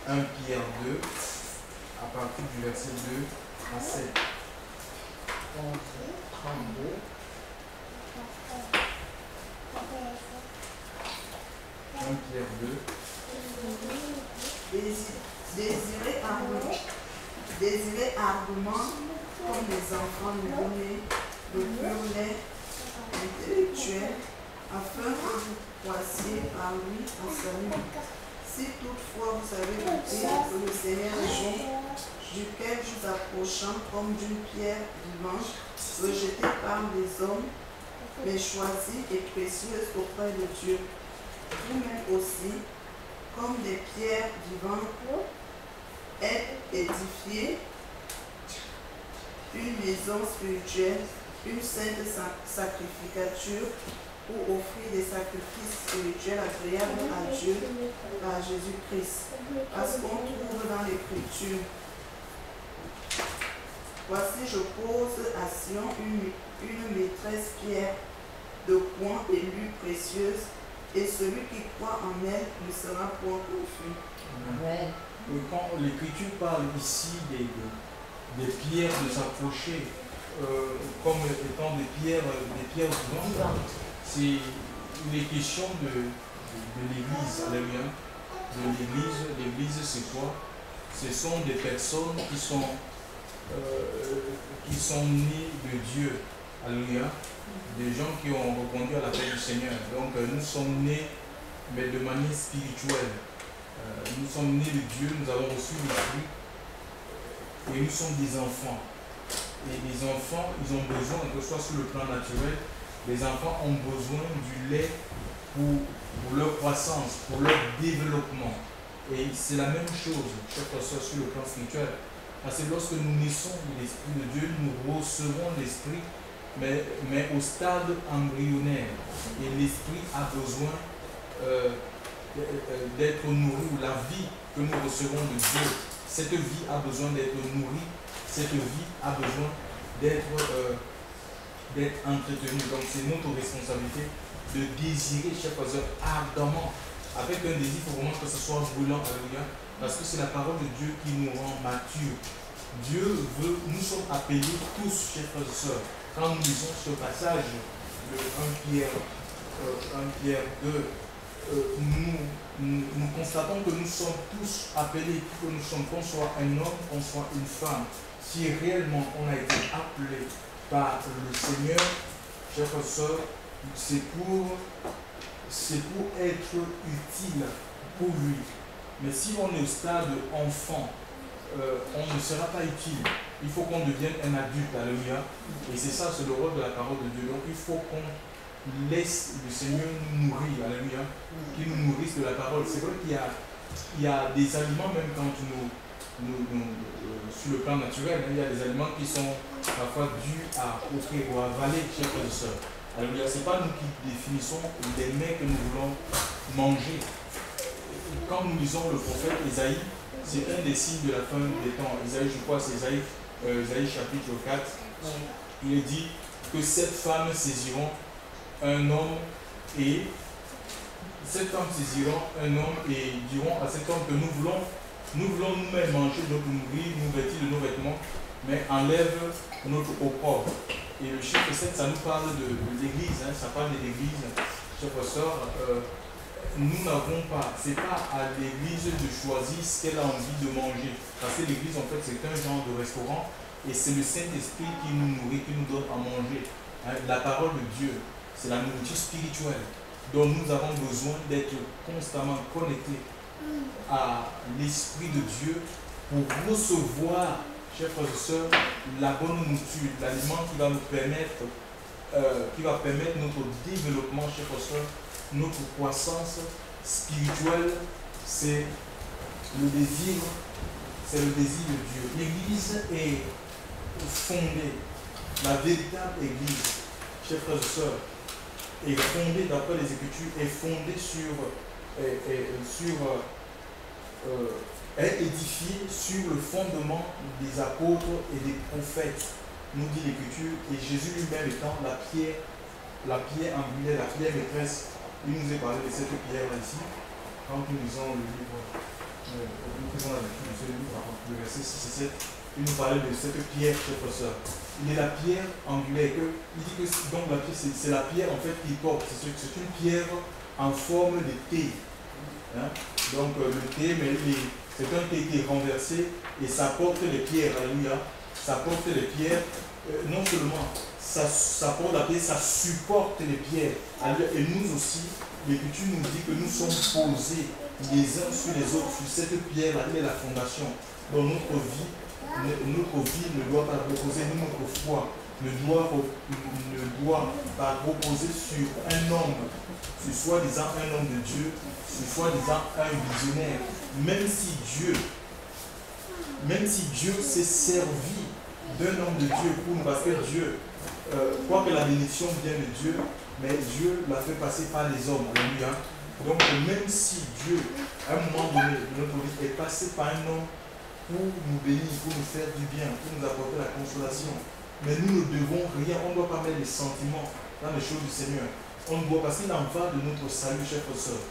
1 Pierre 2, à partir du verset 2 à 7. 11, 32. Pierre 2. Désirez ardemment, comme les enfants nouveau-nés, le pur lait intellectuel, afin que vous croissiez par lui en salut. Si toutefois vous avez goûté que le Seigneur est bon, duquel vous approchant comme d'une pierre vivante, rejetée par les hommes, mais choisie et précieuse auprès de Dieu, vous-même aussi, comme des pierres vivantes, êtes édifiés une maison spirituelle, une sainte sacrificature, pour offrir des sacrifices spirituels agréables à Dieu par Jésus-Christ. Parce qu'on trouve dans l'Écriture: voici, je pose à Sion une maîtresse pierre de point élue précieuse, et celui qui croit en elle ne sera point confus. Amen. Quand l'Écriture parle ici des pierres de s'approcher, comme étant des pierres vivantes, il est question de l'Église. Alléluia. De l'Église. L'Église, c'est quoi? Ce sont des personnes qui sont nées de Dieu. Alléluia. Des gens qui ont répondu à l'appel du Seigneur. Donc nous sommes nés, mais de manière spirituelle. Nous sommes nés de Dieu, nous avons reçu l'Esprit, et nous sommes des enfants. Et les enfants, ils ont besoin, que ce soit sur le plan naturel, les enfants ont besoin du lait pour leur croissance, pour leur développement. Et c'est la même chose, chers frères et sœurs, sur le plan spirituel. Parce que lorsque nous naissons de l'Esprit de Dieu, nous recevons l'Esprit, mais au stade embryonnaire. Et l'Esprit a besoin d'être nourri, ou la vie que nous recevons de Dieu, cette vie a besoin d'être nourrie, cette vie a besoin d'être entretenue. Donc c'est notre responsabilité de désirer, chers frères et sœurs, ardemment, avec un désir, il faut vraiment que ce soit brûlant, alléluia, parce que c'est la parole de Dieu qui nous rend matures. Dieu veut, nous sommes appelés tous, chers frères et sœurs, quand nous lisons ce passage de 1 Pierre 2, nous constatons que nous sommes tous appelés, que nous sommes, qu'on soit un homme, qu'on soit une femme. Si réellement on a été appelé par le Seigneur, chers frères et sœurs, c'est pour être utile pour lui. Mais si on est au stade enfant, on ne sera pas utile. Il faut qu'on devienne un adulte, alléluia. Et c'est ça, c'est le rôle de la parole de Dieu. Donc il faut qu'on laisse le Seigneur nous nourrir, alléluia, qu'il nous nourrisse de la parole. C'est vrai qu'il y a des aliments, même quand sur le plan naturel, il y a des aliments qui sont parfois dus à offrir ou à avaler, chers frères et sœurs. Alléluia, ce n'est pas nous qui définissons les mets que nous voulons manger. Quand nous lisons le prophète Isaïe, c'est un des signes de la fin des temps. Isaïe, je crois, c'est Isaïe chapitre 4. Il est dit que cette femme saisiront un homme et diront à cet homme que nous voulons nous-mêmes manger notre nourriture, nous vêtir de nos vêtements, mais enlève notre opprobre. Et le chiffre 7, ça nous parle de l'église, ça parle de l'église. Chers frères et sœurs, nous n'avons pas, c'est pas à l'église de choisir ce qu'elle a envie de manger. Parce que l'église, en fait, c'est un genre de restaurant et c'est le Saint-Esprit qui nous nourrit, qui nous donne à manger. La parole de Dieu, c'est la nourriture spirituelle. Donc nous avons besoin d'être constamment connectés à l'Esprit de Dieu pour recevoir, chers frères et sœurs, la bonne nourriture, l'aliment qui va nous permettre, notre développement, chers frères et sœurs, notre croissance spirituelle. C'est le désir de Dieu. L'Église est fondée, la véritable Église, chers frères et sœurs, est fondée, d'après les Écritures, est fondée est édifiée sur le fondement des apôtres et des prophètes, nous dit l'Écriture, et Jésus lui-même étant la pierre angulaire, la pierre maîtresse. Il nous est parlé de cette pierre ici, quand nous lisons le livre, nous 17, il nous parlait de cette pierre, chers frères et sœurs. Il est la pierre angulaire. Il dit que donc la pierre, c'est la pierre en fait qui porte. C'est une pierre en forme de T. Hein? Donc le T, mais c'est un T qui est renversé et ça porte les pierres. Alléluia. Ça porte les pierres. Non seulement ça porte la pierre, ça supporte les pierres. Alléluia. Et nous aussi, l'Écriture nous dit que nous sommes posés les uns sur les autres, sur cette pierre-là, elle est la fondation. Dans notre vie ne doit pas reposer, notre foi ne doit pas reposer sur un homme, sur soi-disant un homme de Dieu, sur soi-disant un visionnaire. Même si Dieu s'est servi d'un homme de Dieu pour nous, parce que Dieu, quoi que la bénédiction vienne de Dieu, mais Dieu l'a fait passer par les hommes. Alléluia. Donc même si Dieu, à un moment donné de notre vie, est passé par un homme pour nous bénir, pour nous faire du bien, pour nous apporter la consolation, mais nous ne devons rien, on ne doit pas mettre les sentiments dans les choses du Seigneur. On doit, parce qu'il en va de notre salut, chers frères et sœurs.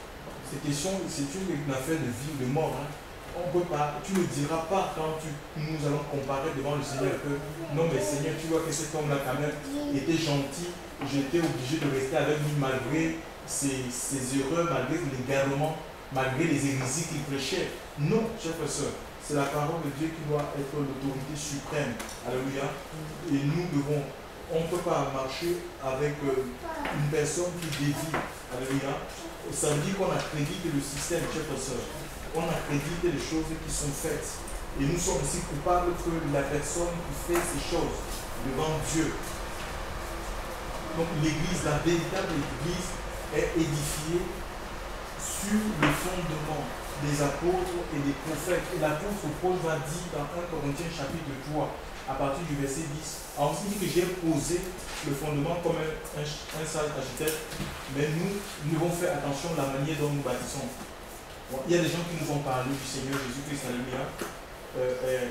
Cette question, c'est une affaire de vie ou de mort. Hein. On peut pas, tu ne diras pas quand nous allons comparer devant le Seigneur que non mais Seigneur, tu vois que cet homme-là quand même était gentil, j'étais obligé de rester avec lui malgré ses erreurs, malgré l'égarement, malgré les hérésies qu'il prêchait. Non, chers frères et sœurs, c'est la parole de Dieu qui doit être l'autorité suprême. Alléluia. Et nous devons, on ne peut pas marcher avec une personne qui dévie. Alléluia. Ça veut dire qu'on accrédite le système, chers frères et sœurs. On accrédite les choses qui sont faites. Et nous sommes aussi coupables que la personne qui fait ces choses devant Dieu. Donc l'église, la véritable église, est édifiée sur le fondement des apôtres et des prophètes. Et l'apôtre Paul va dire dans 1 Corinthiens chapitre 3, à partir du verset 10, alors il dit que j'ai posé le fondement comme un sage architecte, mais nous devons faire attention à la manière dont nous bâtissons. Bon, il y a des gens qui nous ont parlé du Seigneur Jésus-Christ, alléluia,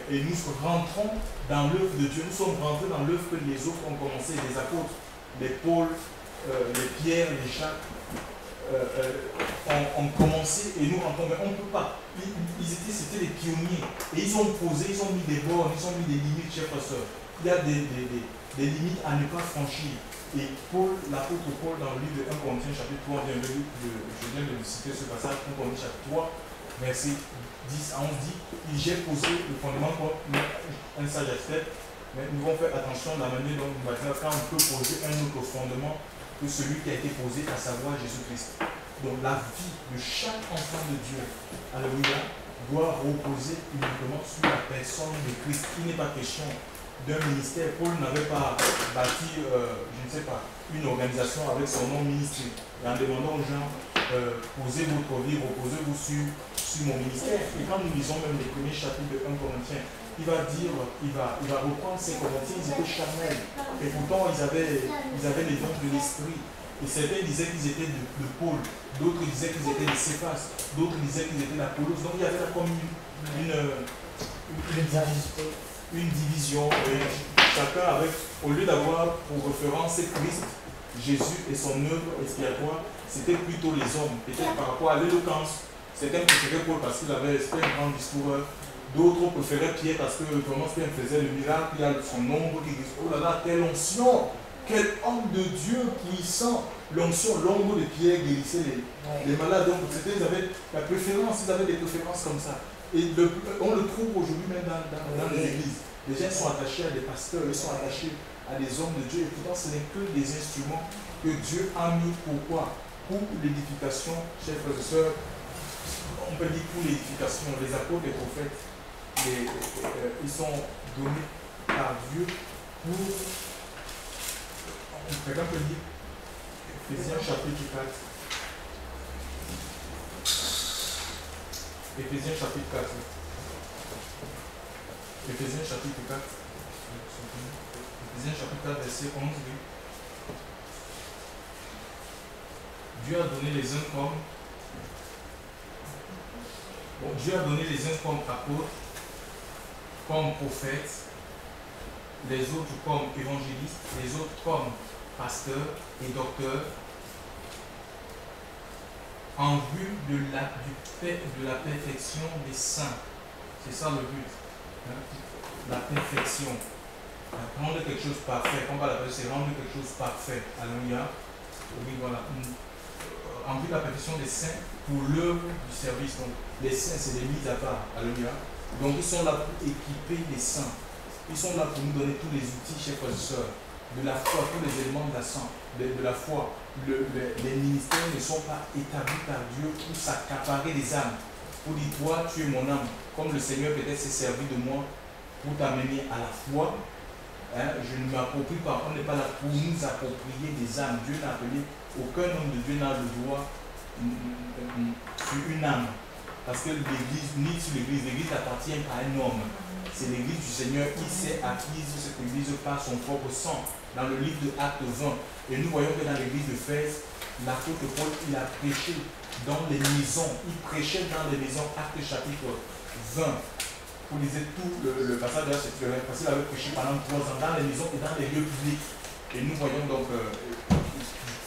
et nous rentrons dans l'œuvre de Dieu, nous sommes rentrés dans l'œuvre que les autres ont commencé, les apôtres, les Paul, les Pierre, les Jacques, ont commencé et nous rentrons, mais on ne peut pas. C'était des pionniers et ils ont posé, ils ont mis des bornes, ils ont mis des limites, chers frères et sœurs. Il y a des limites à ne pas franchir. Et l'apôtre Paul, dans le livre de 1 Corinthiens chapitre 3, je viens de citer ce passage, 1 Corinthiens chapitre 3, verset 10 à 11 dit, j'ai posé le fondement comme un sage architecte, mais nous devons faire attention à la manière dont nous bâtissons quand on peut poser un autre fondement que celui qui a été posé, à savoir Jésus-Christ. Donc la vie de chaque enfant de Dieu, alléluia, doit reposer uniquement sur la personne de Christ. Il n'est pas question d'un ministère. Paul n'avait pas bâti, je ne sais pas, une organisation avec son nom ministère. Et en demandant aux gens, posez votre vie, reposez-vous sur mon ministère. Et quand nous lisons même les premiers chapitres de 1 Corinthiens, il va reprendre ces Corinthiens, ils étaient charnels. Et pourtant, ils avaient les dons de l'esprit. Et certains disaient qu'ils étaient de Paul, d'autres disaient qu'ils étaient de Céphas, d'autres disaient qu'ils étaient d'Apollos. Donc il y avait là comme une division. Et chacun avec, au lieu d'avoir pour référence Christ, Jésus et son œuvre expiatoire, c'était plutôt les hommes. Peut-être par rapport à l'éloquence. Certains préféraient Paul parce qu'il avait un grand discours. D'autres préféraient Pierre parce que vraiment Pierre faisait le miracle, il y a son ombre qui dit oh là là, quelle onction, quel homme de Dieu puissant. L'onction, l'ombre de Pierre guérissait les malades. Donc ils avaient la préférence, ils avaient des préférences comme ça. Et on le trouve aujourd'hui même dans les églises. Les gens sont attachés à des pasteurs, ils sont attachés à des hommes de Dieu. Et pourtant ce n'est que des instruments que Dieu a mis. Pourquoi? Pour l'édification, chers frères et sœurs. On peut dire pour l'édification, les apôtres, les prophètes, ils sont donnés par Dieu pour, quelqu'un peut dire, Éphésiens chapitre 4. Éphésiens chapitre 4. Éphésiens chapitre 4. Éphésiens chapitre 4, verset 11. Dieu a donné les uns comme Dieu a donné les uns comme apôtres, comme prophètes, les autres comme évangélistes, les autres comme pasteurs et docteurs, en vue de la perfection des saints. C'est ça le but. Hein? La perfection. Rendre quelque chose parfait. Quand on parle de la perfection, c'est rendre quelque chose parfait. Alléluia. Oui, voilà. Remplir la perfection des saints pour l'œuvre du service. Donc, les saints, c'est des mises à part. Alléluia. Donc, ils sont là pour équiper les saints. Ils sont là pour nous donner tous les outils, chers frères et sœurs, de la foi, tous les éléments de la foi. Les ministères ne sont pas établis par Dieu pour s'accaparer des âmes. Pour dire, toi, tu es mon âme. Comme le Seigneur peut-être s'est servi de moi pour t'amener à la foi. Hein, je ne m'approprie pas, on n'est pas là pour nous approprier des âmes. Dieu n'a appelé, aucun homme de Dieu n'a le droit sur une âme. Parce que l'église, ni sur l'église appartient à un homme. C'est l'église du Seigneur qui s'est acquise cette église par son propre sang. Dans le livre de Actes 20. Et nous voyons que dans l'église d'Éphèse, l'apôtre Paul, il a prêché dans les maisons. Il prêchait dans les maisons, Actes chapitre 20. Vous lisez tout le passage de la Scripture, parce qu'il avait prêché pendant 3 ans dans les maisons et dans les lieux publics. Et nous voyons donc,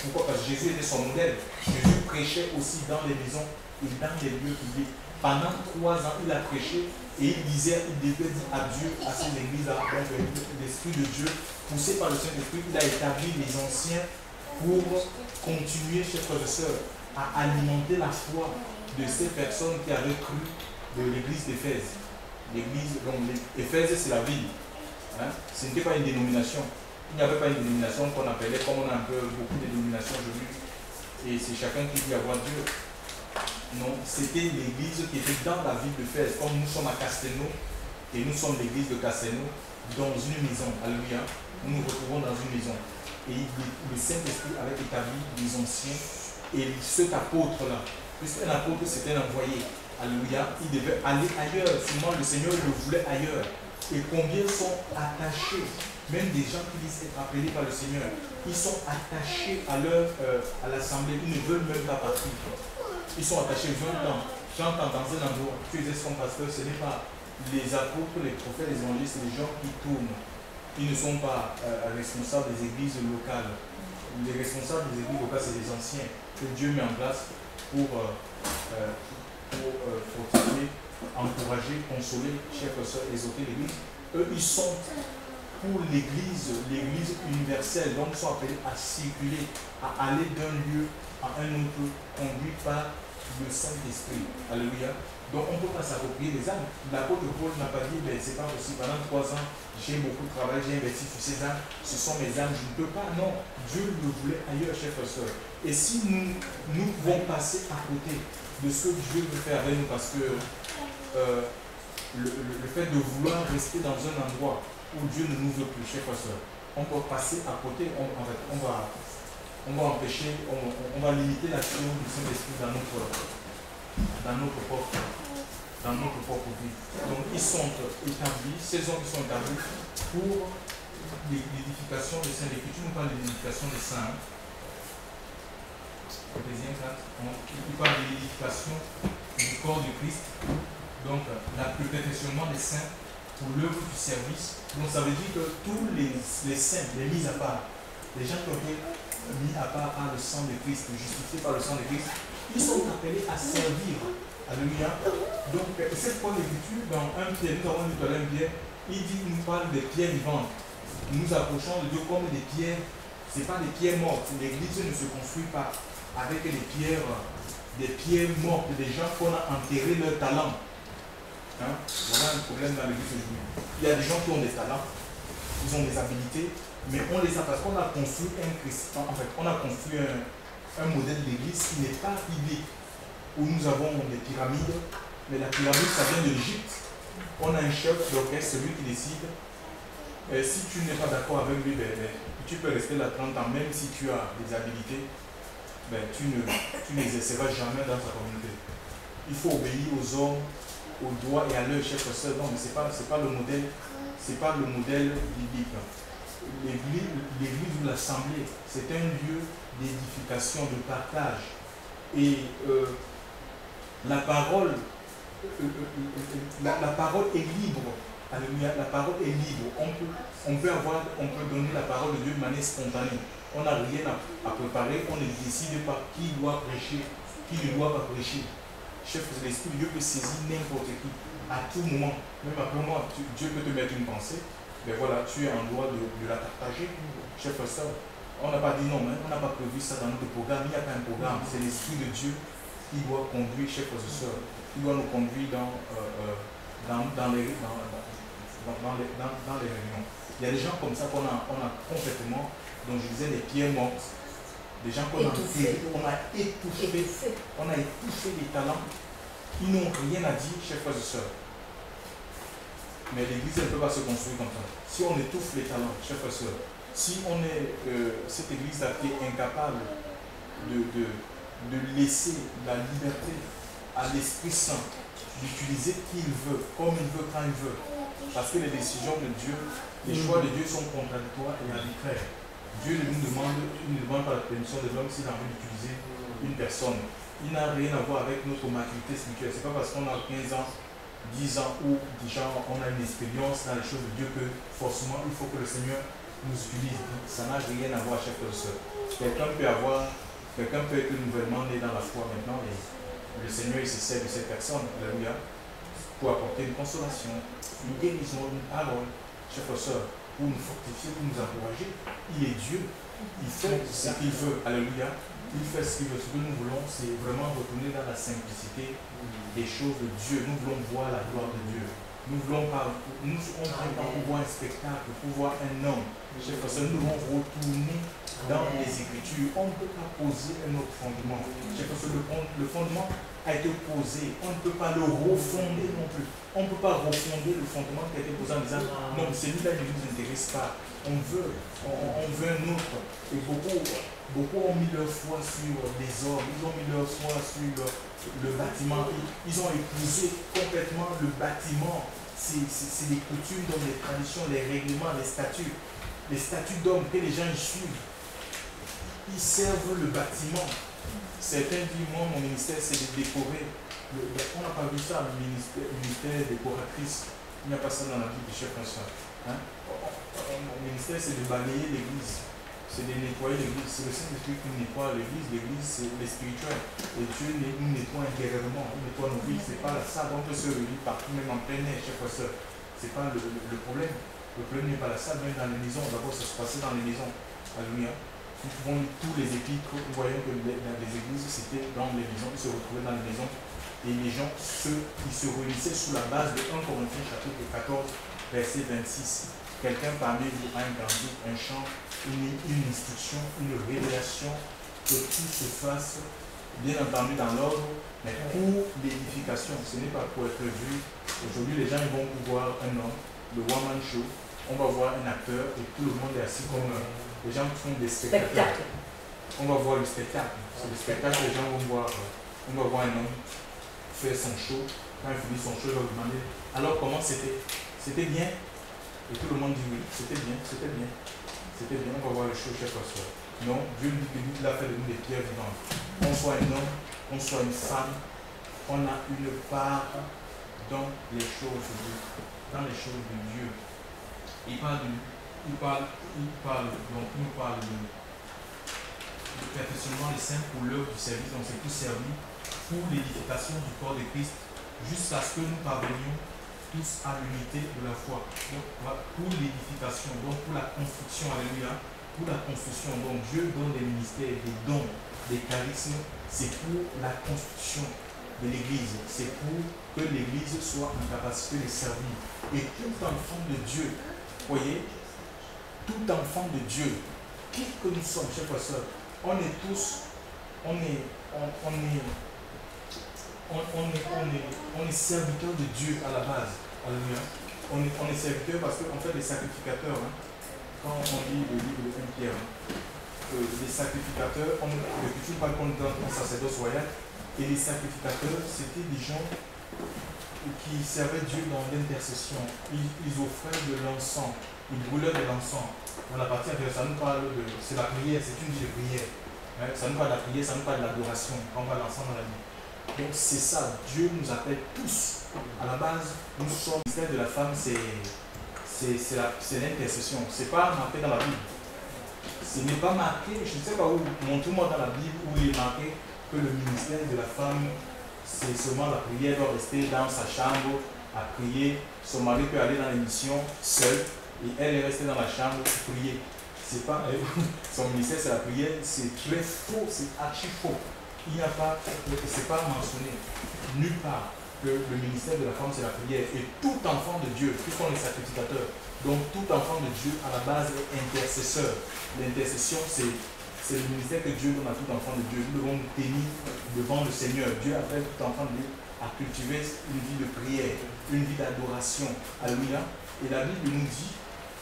pourquoi? Parce que Jésus était son modèle. Jésus prêchait aussi dans les maisons et dans les lieux publics. Pendant 3 ans, il a prêché et il disait, il devait dire adieu à son église, donc l'Esprit de Dieu, poussé par le Saint-Esprit, il a établi les anciens pour continuer, chers frères et sœurs, à alimenter la foi de ces personnes qui avaient cru de l'église d'Éphèse. L'église, donc Éphèse, c'est la ville. Hein? Ce n'était pas une dénomination. Il n'y avait pas une dénomination qu'on appelait, comme on a un peu beaucoup de dénominations aujourd'hui. Et c'est chacun qui dit avoir Dieu. Non, c'était l'église qui était dans la ville d'Éphèse. Comme nous sommes à Castelnau, et nous sommes l'église de Castelnau, dans une maison. Alléluia. Nous nous retrouvons dans une maison. Et le Saint-Esprit avait établi les anciens et cet apôtre-là. Puisqu'un apôtre, c'était un envoyé. Alléluia, il devait aller ailleurs. Sinon, le Seigneur le voulait ailleurs. Et combien sont attachés, même des gens qui disent être appelés par le Seigneur, ils sont attachés à l'assemblée, ils ne veulent même pas partir. Ils sont attachés. J'entends dans un endroit, tu es son pasteur, ce n'est pas les apôtres, les prophètes, les évangélistes, c'est les gens qui tournent. Ils ne sont pas responsables des églises locales. Les responsables des églises locales, c'est les anciens que Dieu met en place pour fortifier, encourager, consoler, chers frères et sœurs, exhorter l'église. Eux, ils sont pour l'église universelle, donc ils sont appelés à circuler, à aller d'un lieu à un autre, conduit par le Saint-Esprit. Alléluia. Donc on ne peut pas s'approprier les âmes. L'apôtre Paul n'a pas dit, mais c'est pas possible, pendant 3 ans, j'ai beaucoup travaillé, j'ai investi sur ces âmes, ce sont mes âmes, je ne peux pas. Non, Dieu le voulait ailleurs, chers frères et sœurs. Et si nous pouvons passer à côté de ce que Dieu veut faire avec nous, parce que le fait de vouloir rester dans un endroit où Dieu ne nous veut plus, chers frères et sœurs, on peut passer à côté, on va empêcher, on va limiter l'action du Saint-Esprit dans notre propre vie. Donc ils sont établis, ces hommes sont établis pour l'édification des saints. L'Écriture nous parle de l'édification des saints. Éphésiens 4, il parle de l'édification du corps du Christ. Donc le perfectionnement des saints pour l'œuvre du service. Donc ça veut dire que tous les saints, les mis à part, les gens qui ont été mis à part par le sang de Christ, justifiés par le sang de Christ, ils sont appelés à servir. Alléluia. Donc, cette fois l'écriture, dans 1 Pierre, nous avons lu dans 1 Pierre, il nous parle des pierres vivantes. Nous approchons de Dieu comme des pierres, ce n'est pas des pierres mortes. L'église ne se construit pas avec des pierres mortes, des gens qu'on a enterré leur talent. Hein? Voilà un problème dans l'église aujourd'hui. Il y a des gens qui ont des talents, ils ont des habilités, mais on les a parce qu'on a construit on a construit un modèle d'église qui n'est pas biblique, où nous avons des pyramides, mais la pyramide ça vient de l'Égypte. On a un chef d'orchestre, celui qui décide. Si tu n'es pas d'accord avec lui, tu peux rester là 30 ans, même si tu as des habilités, tu n'exerceras jamais dans ta communauté. Il faut obéir aux hommes, aux doigts et à leur chef seul. Non, mais ce n'est pas le modèle, biblique. L'église ou l'assemblée, c'est un lieu d'édification, de partage. Et la parole est libre. Alléluia, la parole est libre. On peut donner la parole de Dieu de manière spontanée. On n'a rien à préparer, on ne décide pas qui doit prêcher, qui ne doit pas prêcher. Chef de l'Esprit, Dieu peut saisir n'importe qui. à tout moment, même après moi, Dieu peut te mettre une pensée, mais voilà, tu es en droit de la partager. Chef ça, on n'a pas dit non, mais on n'a pas prévu ça dans notre programme, il n'y a pas un programme, c'est l'Esprit de Dieu qui doit conduire, chers frères et sœurs, qui doit nous conduire dans les réunions. Il y a des gens comme ça qu'on a complètement, dont je disais, les pieds morts, des gens qu'on a étouffé, on a étouffé les talents, ils n'ont rien à dire, chers frères et sœurs. Mais l'église ne peut pas se construire comme ça. Si on étouffe les talents, chers frères et sœurs, si on est cette église-là qui est incapable de laisser la liberté à l'Esprit Saint d'utiliser qui il veut, comme il veut, quand il veut, parce que les décisions de Dieu, les choix de Dieu sont contradictoires et arbitraires. Dieu ne nous demande pas la permission de l'homme s'il a envie d'utiliser une personne. Il n'a rien à voir avec notre maturité spirituelle. Ce n'est pas parce qu'on a 15 ans, 10 ans ou déjà on a une expérience dans les choses de Dieu que forcément il faut que le Seigneur nous utilise. Ça n'a rien à voir, chers frères et sœurs. Quelqu'un peut être nouvellement né dans la foi maintenant et le Seigneur il se sert de cette personne, alléluia, pour apporter une consolation, une guérison, une parole, chers frères et sœurs, pour nous fortifier, pour nous encourager. Il est Dieu, il fait ce qu'il veut, alléluia. Il fait ce qu'il veut. Ce que nous voulons, c'est vraiment retourner dans la simplicité des choses de Dieu. Nous voulons voir la gloire de Dieu. Nous voulons pas, on ne vient pas pour voir un spectacle, pour voir un homme. Chers frères, nous devons retourner dans les Écritures. On ne peut pas poser un autre fondement. Chers frères, le fondement a été posé. On ne peut pas le refonder non plus. On ne peut pas refonder le fondement qui a été posé en disant non, celui-là ne nous intéresse pas. On veut un autre. Et beaucoup ont mis leur foi sur des hommes, ils ont mis leur foi sur le bâtiment. Ils ont épousé complètement le bâtiment. C'est les coutumes, donc les traditions, les règlements, les statuts d'hommes que les gens y suivent. Ils servent le bâtiment. Certains disent, moi, mon ministère, c'est de décorer. On n'a pas vu ça, le ministère décoratrice. Il n'y a pas ça dans la Bible de chef François. Mon ministère, c'est de balayer l'église. C'est de nettoyer l'église. C'est le Saint-Esprit qui nettoie l'église. L'église, c'est le spirituel. Et Dieu nous nettoie intérieurement. Il nettoie nos vies. C'est pas ça. On peut se réunir partout, même en plein air, chers frères. C'est pas le problème. Le problème n'est pas la salle, même dans les maisons. D'abord, ça se passait dans les maisons. Alléluia. Nous pouvons lire tous les épîtres. Nous voyons que dans les églises, c'était dans les maisons. Ils se retrouvaient dans les maisons. Et les gens, ils se réunissaient sous la base de 1 Corinthiens chapitre 14, verset 26. Quelqu'un parmi vous a un cantique, un chant, une instruction, une révélation, que tout se fasse, bien entendu dans l'ordre, mais pour l'édification. Ce n'est pas pour être vu. Aujourd'hui, les gens ils vont pouvoir un homme, le one-man show, on va voir un acteur et tout le monde est assis comme les gens font des spectacles. On va voir le spectacle. C'est le spectacle, les gens vont voir. On va voir un homme faire son show. Quand il finit son show, il va demander alors comment c'était? C'était bien? Et tout le monde dit oui, c'était bien, c'était bien. C'était bien, on va voir le show chef à soi. Non, Dieu nous dit que Dieu a fait de nous des pierres vivantes. On soit un homme, on soit une femme, on a une part dans les choses de Dieu. Dans les choses de Dieu. Il parle de perfectionnement des saints pour l'œuvre du service, donc c'est tout servi pour l'édification du corps de Christ, jusqu'à ce que nous parvenions tous à l'unité de la foi. Donc, pour l'édification, donc pour la construction, alléluia, pour la construction. Donc Dieu donne des ministères, des dons, des charismes, c'est pour la construction de l'Église. C'est pour que l'Église soit en capacité de servir. Et tout enfant de Dieu, voyez, tout enfant de Dieu, qui que nous sommes, chers frères et sœurs, on est tous, on est serviteurs de Dieu à la base. Alléluia. On est serviteurs parce qu'en fait, les sacrificateurs, quand on lit le livre de 1 Pierre, les sacrificateurs, je parle qu'on est dans un sacerdoce royal, et les sacrificateurs, c'était des gens qui servaient Dieu dans l'intercession. Ils offraient de l'encens, ils brûlaient de l'encens. Dans la partie intérieure, ça nous parle de. C'est la prière, c'est une vie de prière. Ça nous parle de la prière, ça nous parle de l'adoration. Quand on va l'encens dans la vie. Donc c'est ça, Dieu nous appelle tous. À la base, nous sommes. Le mystère de la femme, c'est l'intercession. Ce n'est pas marqué dans la Bible. Ce n'est pas marqué, je ne sais pas où, montre-moi dans la Bible où il est marqué que le ministère de la femme, c'est seulement la prière, doit rester dans sa chambre à prier. Son mari peut aller dans l'émission seul et elle est restée dans la chambre pour prier. C'est pas, son ministère c'est la prière, c'est très faux, c'est archi faux. Il n'y a pas, c'est pas mentionné nulle part que le ministère de la femme c'est la prière. Et tout enfant de Dieu, tout sont les sacrificateurs. Donc tout enfant de Dieu à la base est intercesseur. L'intercession c'est le ministère que Dieu donne à tout enfant de Dieu. Nous devons nous tenir devant le Seigneur. Dieu appelle tout enfant de Dieu à cultiver une vie de prière, une vie d'adoration. Alléluia. Et la Bible nous dit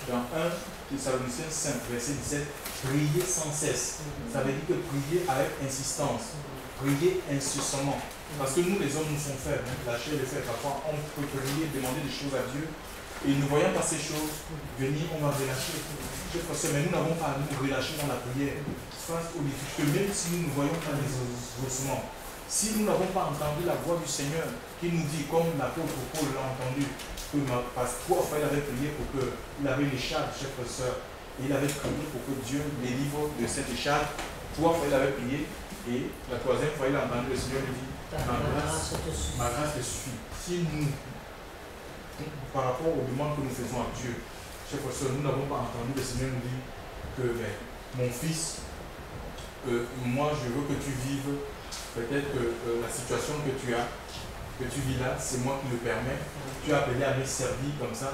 dans 1 Thessaloniciens 5, verset 17, priez sans cesse. Ça veut dire que prier avec insistance, prier incessamment. Parce que nous, les hommes, nous sommes faibles. La chair est faible. Parfois, on peut prier, demander des choses à Dieu. Et ne voyant pas ces choses venir, on va relâcher. Mais nous n'avons pas à nous relâcher dans la prière face aux difficultés, même si nous ne voyons pas les exaucements. Si nous n'avons pas entendu la voix du Seigneur qui nous dit, comme l'apôtre Paul l'a entendu, que parce que 3 fois il avait prié pour qu'il avait une écharpe, chers frères et sœurs, et il avait prié pour que Dieu les livre de cette écharpe. 3 fois il avait prié, et la 3e fois il a entendu le Seigneur lui dit, ma grâce te suffit. Si nous, par rapport aux demandes que nous faisons à Dieu, chers frères et sœurs, nous n'avons pas entendu le Seigneur nous dire que mon fils, moi je veux que tu vives peut-être la situation que tu as, que tu vis là, c'est moi qui le permets. Tu as appelé à me servir comme ça.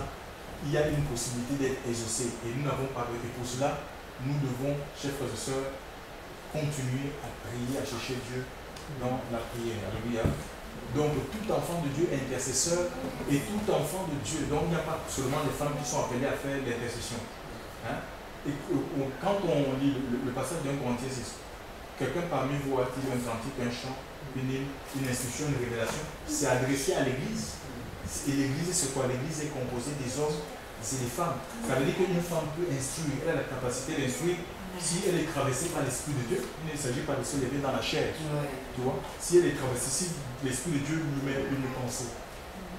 Il y a une possibilité d'être exaucé. Et nous n'avons pas vécu pour cela. Nous devons, chers frères et sœurs, continuer à prier, à chercher Dieu dans la prière. Alléluia. Donc tout enfant de Dieu est intercesseur et tout enfant de Dieu. Donc il n'y a pas seulement les femmes qui sont appelées à faire l'intercession. Hein? Et quand on lit le passage d'un Corinthiens 6, quelqu'un parmi vous a-t-il un cantique, un chant, une instruction, une révélation? C'est adressé à l'église. Et l'église, c'est quoi? L'église est composée des hommes, c'est des femmes. Ça veut dire qu'une femme peut instruire, elle a la capacité d'instruire. Si elle est traversée par l'Esprit de Dieu, il ne s'agit pas de se lever dans la chair. Tu vois? Si elle est traversée, si l'Esprit de Dieu lui met une pensée.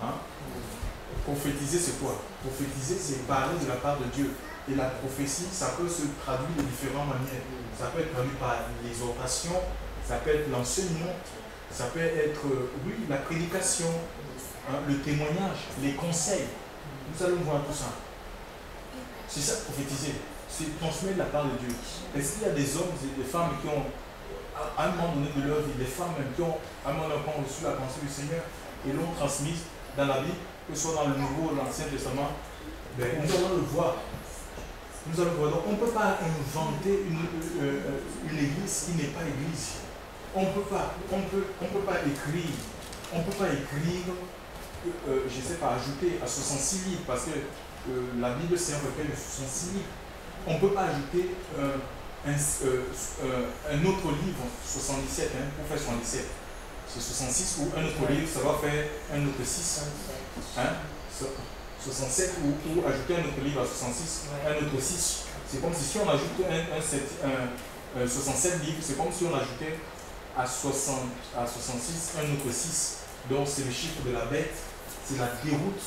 Hein? Prophétiser, c'est quoi? Prophétiser, c'est parler de la part de Dieu. Et la prophétie, ça peut se traduire de différentes manières. Ça peut être traduit par l'exhortation, ça peut être l'enseignement, ça peut être, oui, la prédication, hein, le témoignage, les conseils. Nous allons voir tout ça. C'est ça, prophétiser. C'est transmettre la part de Dieu. Est-ce qu'il y a des hommes et des femmes qui ont, à un moment donné de leur vie, des femmes même qui ont, à un moment donné, reçu la pensée du Seigneur et l'ont transmise dans la Bible, que ce soit dans le Nouveau ou l'Ancien Testament? Nous allons le voir. Nous allons voir. Donc, on ne peut pas inventer une église qui n'est pas église. On ne peut pas écrire. On ne peut pas écrire, je ne sais pas, ajouter à 66 livres, parce que la Bible, c'est un recueil de 66 livres. On ne peut pas ajouter un autre livre, 77, hein, pour faire 77. C'est 66 ou un autre livre, ça va faire un autre 6. Hein, 67 ou ajouter un autre livre à 66, un autre 6. C'est comme si on ajoute un 67 livres, c'est comme si on ajoutait à 66 un autre 6. Donc c'est le chiffre de la bête, c'est la déroute,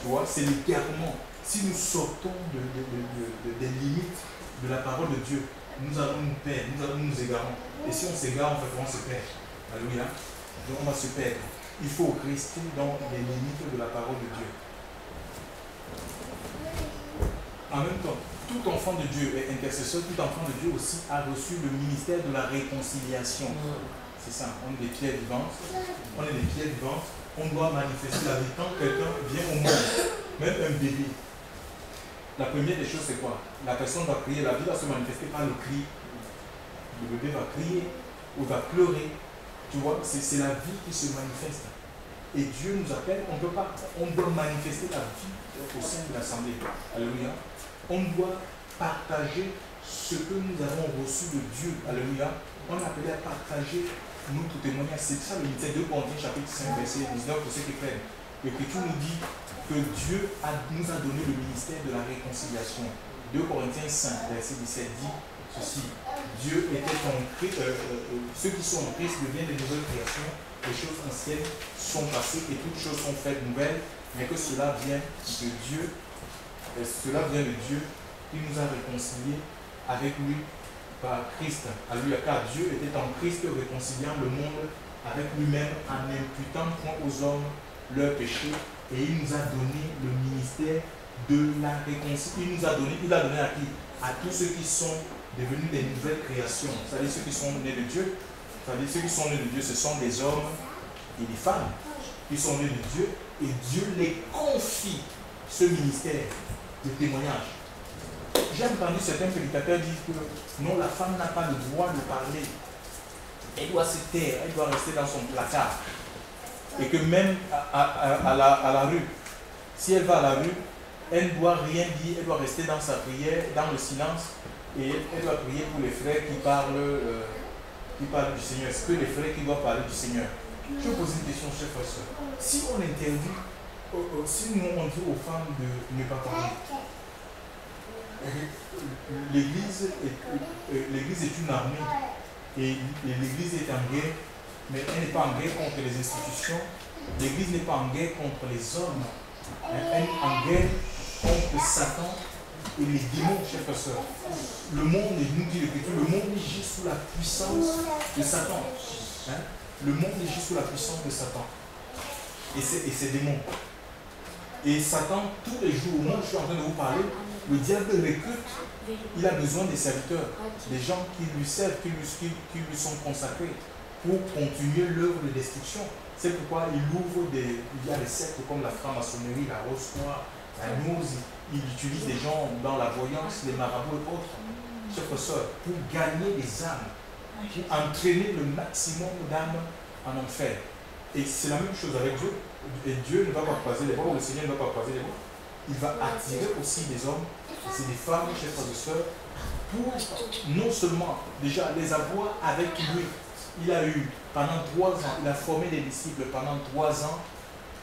tu vois, c'est l'égarement. Si nous sortons des limites de la parole de Dieu, nous allons nous perdre, nous allons nous égarer. Et si on s'égare, en fait, on se perd. Alléluia. Donc on va se perdre. Il faut rester dans les limites de la parole de Dieu. En même temps, tout enfant de Dieu est intercesseur, tout enfant de Dieu aussi a reçu le ministère de la réconciliation. C'est ça, on est des pierres vivantes. On est des pierres vivantes. On doit manifester la vie. Quand quelqu'un vient au monde, même un bébé, la première des choses c'est quoi? La personne va crier, la vie va se manifester par le cri. Le bébé va crier ou va pleurer. Tu vois, c'est la vie qui se manifeste. Et Dieu nous appelle, on doit manifester la vie au sein de l'assemblée. Alléluia. On doit partager ce que nous avons reçu de Dieu. Alléluia. On est appelé à partager notre témoignage. C'est ça le ministère de Corinthiens chapitre 5, verset 19 pour ceux qui prennent. L'Écriture nous dit que Dieu nous a donné le ministère de la réconciliation. 2 Corinthiens 5, verset 17 dit ceci. Dieu était en Christ, ceux qui sont en Christ deviennent des nouvelles créations. Les choses anciennes sont passées et toutes choses sont faites nouvelles, mais que cela vient de Dieu. Cela vient de Dieu qui nous a réconciliés avec lui par Christ. Alléluia, car Dieu était en Christ réconciliant le monde avec lui-même en n'imputant point aux hommes leurs péchés et il nous a donné le ministère de la réconciliation. Il a donné à qui? À tous ceux qui sont devenus des nouvelles créations. C'est-à-dire ceux qui sont nés de Dieu. C'est-à-dire ceux qui sont nés de Dieu, ce sont des hommes et des femmes qui sont nés de Dieu et Dieu les confie ce ministère de témoignage. J'ai entendu certains prédicateurs dire que non, la femme n'a pas le droit de parler. Elle doit se taire, elle doit rester dans son placard. Et que même à la rue, si elle va à la rue, elle ne doit rien dire, elle doit rester dans sa prière, dans le silence, et elle doit prier pour les frères qui parlent du Seigneur. Est-ce que les frères qui doivent parler du Seigneur? Je vais poser une question, chers frères et sœurs. Si on interdit, si nous on dit aux femmes de ne pas parler, l'église est une armée et l'église est en guerre, mais elle n'est pas en guerre contre les institutions. L'église n'est pas en guerre contre les hommes, elle est en guerre contre Satan et les démons, chers frères et sœurs. Le monde, nous dit l'Écriture, le monde gît sous la puissance de Satan. Le monde gît sous la puissance de Satan et ses démons. Et Satan, tous les jours, au moment où je suis en train de vous parler, le diable recrute. Il a besoin des serviteurs, des gens qui lui servent, qui lui sont consacrés pour continuer l'œuvre de destruction. C'est pourquoi il y a des sectes comme la franc-maçonnerie, la rose noire, la Nouse. Il utilise des gens dans la voyance, les marabouts et autres, chers frères et sœurs, pour gagner des âmes, pour entraîner le maximum d'âmes en enfer. Et c'est la même chose avec Dieu. Et Dieu ne va pas croiser les bras, ou le Seigneur ne va pas croiser les bras. Il va attirer aussi des hommes, c'est des femmes, chers frères et sœurs, pour non seulement déjà les avoir avec lui. Il a eu pendant 3 ans, il a formé des disciples pendant 3 ans.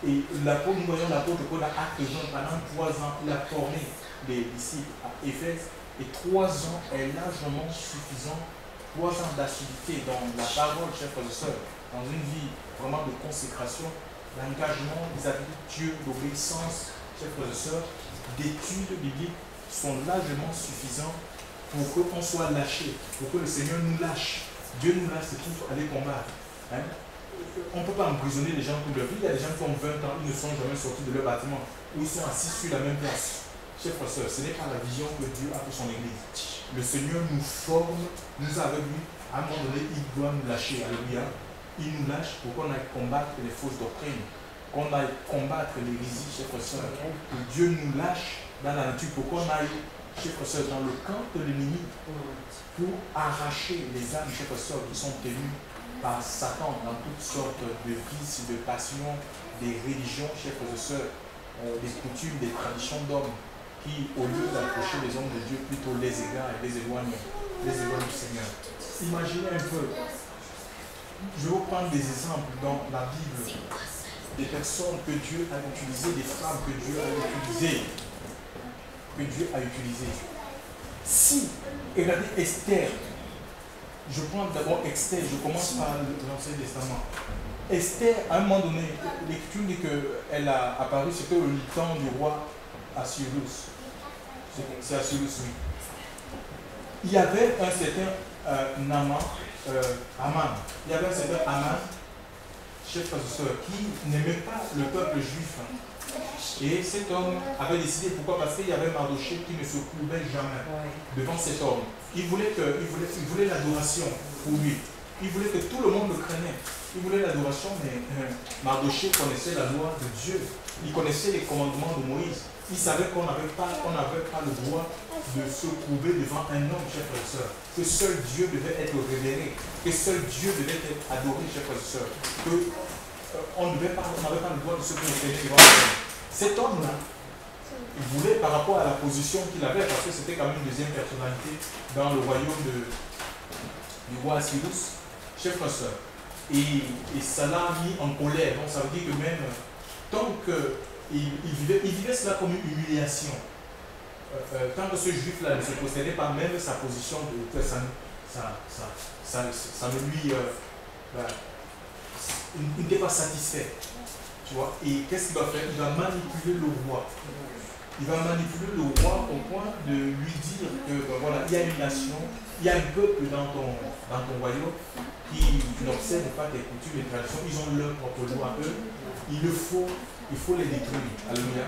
Et nous voyons l'apôtre Paul à Actes 20, pendant 3 ans, il a formé des disciples à Éphèse. Et 3 ans est largement suffisant. 3 ans d'assiduité dans la parole, chers frères et sœurs, dans une vie vraiment de consécration, d'engagement vis-à-vis de Dieu, d'obéissance, chers frères et sœurs, d'études bibliques sont largement suffisants pour qu'on soit lâché, pour que le Seigneur nous lâche. Dieu nous lâche pour aller combattre. On ne peut pas emprisonner les gens toute leur vie. Il y a des gens qui ont 20 ans, ils ne sont jamais sortis de leur bâtiment, où ils sont assis sur la même place. Chers frères et sœurs, ce n'est pas la vision que Dieu a pour son Église. Le Seigneur nous forme, nous a avec lui. À un moment donné, il doit nous lâcher. Alléluia. Il nous lâche pour qu'on aille combattre les fausses doctrines, qu'on aille combattre l'hérésie, chers frères et sœurs. Que Dieu nous lâche dans la nature pour qu'on aille, chers frères et sœurs, dans le camp de l'ennemi, pour arracher les âmes, chers frères et sœurs, qui sont tenues par Satan dans toutes sortes de vices, de passions, des religions, chers frères et sœurs, des coutumes, des traditions d'hommes qui, au lieu d'approcher les hommes de Dieu, plutôt les égarent et les éloignent du Seigneur. Imaginez un peu, je vais vous prendre des exemples dans la Bible, des personnes que Dieu a utilisées, des femmes que Dieu a utilisées. Si, regardez Esther, je prends d'abord Esther, je commence par l'Ancien Testament. Esther, à un moment donné, l'Écriture dit qu'elle a apparu, c'était au temps du roi Assuérus. C'est Assuérus, oui. Il y avait un certain Aman. Il y avait un certain Aman, chers frères et sœurs, qui n'aimait pas le peuple juif. Et cet homme avait décidé, pourquoi? Parce qu'il y avait Mardochée qui ne se courbait jamais devant cet homme. Il voulait l'adoration pour lui. Il voulait que tout le monde le craignait. Il voulait l'adoration, mais Mardochée connaissait la loi de Dieu. Il connaissait les commandements de Moïse. Il savait qu'on n'avait pas le droit de se courber devant un homme, chers frères et sœurs. Que seul Dieu devait être révéré. Que seul Dieu devait être adoré, chers frères et sœurs. On n'avait pas le droit de se courber devant un homme. Cet homme-là, il voulait, par rapport à la position qu'il avait, parce que c'était quand même une deuxième personnalité dans le royaume du roi Assuérus, chers frères et sœurs. Et ça l'a mis en colère. Donc ça veut dire que même tant qu'il vivait cela comme une humiliation, tant que ce juif-là ne se possédait pas même sa position, ça ne lui... il n'était pas satisfait. Tu vois? Et qu'est-ce qu'il va faire? Il va manipuler le roi. Il va manipuler le roi au point de lui dire que voilà, il y a une nation, il y a un peuple dans ton royaume qui n'observent pas tes coutumes et traditions, ils ont leur propre loi à eux, il faut les détruire. Alléluia.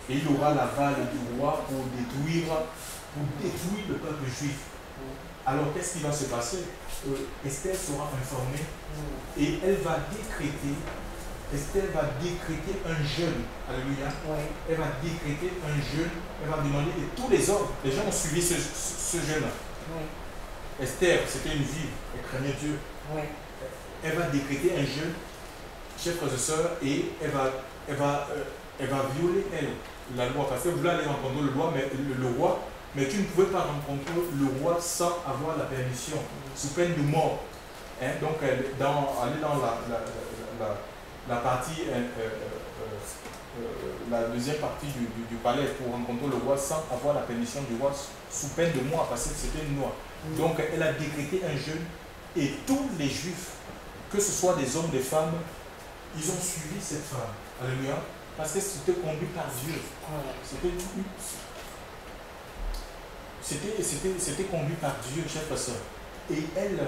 Et il aura l'aval du roi pour détruire le peuple juif. Alors qu'est-ce qui va se passer? Esther sera informée et elle va décréter. Esther va décréter un jeûne. Alléluia. Elle va décréter un jeûne. Elle va demander, et tous les hommes, les gens ont suivi ce jeûne-là. Esther, c'était une vive, elle craignait Dieu. Elle va décréter un jeûne, chers frères et sœurs, et elle va violer, la loi. Parce qu'elle voulait aller rencontrer le roi, mais tu ne pouvais pas rencontrer le roi sans avoir la permission, sous peine de mort. Donc, aller dans la partie, la deuxième partie du palais pour rencontrer le roi sans avoir la permission du roi, sous peine de mort, parce que c'était une loi. Donc, elle a décrété un jeûne, et tous les juifs, que ce soit des hommes, des femmes, ils ont suivi cette femme. Alléluia. Parce que c'était conduit par Dieu. C'était conduit par Dieu, chers frères et sœurs. Et elle,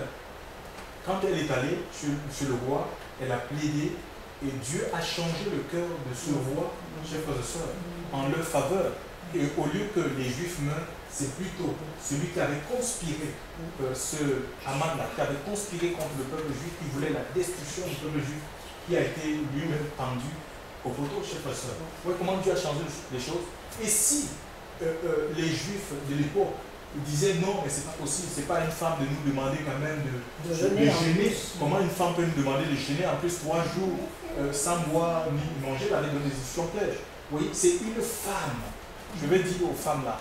quand elle est allée chez le roi, elle a plaidé, et Dieu a changé le cœur de ce roi, chers frères et sœurs, en leur faveur. Et au lieu que les Juifs meurent, c'est plutôt celui qui avait conspiré, ce Haman-là, qui avait conspiré contre le peuple juif, qui voulait la destruction du peuple juif, qui a été lui-même pendu au poteau, chers frères et sœurs. Vous voyez comment Dieu a changé les choses? Et si les Juifs de l'époque disaient non, mais c'est pas possible, c'est pas une femme de nous demander quand même de jeûner. Comment une femme peut nous demander de jeûner en plus 3 jours sans boire ni manger avec des instructions claires? Vous voyez, c'est une femme. Je vais dire aux femmes là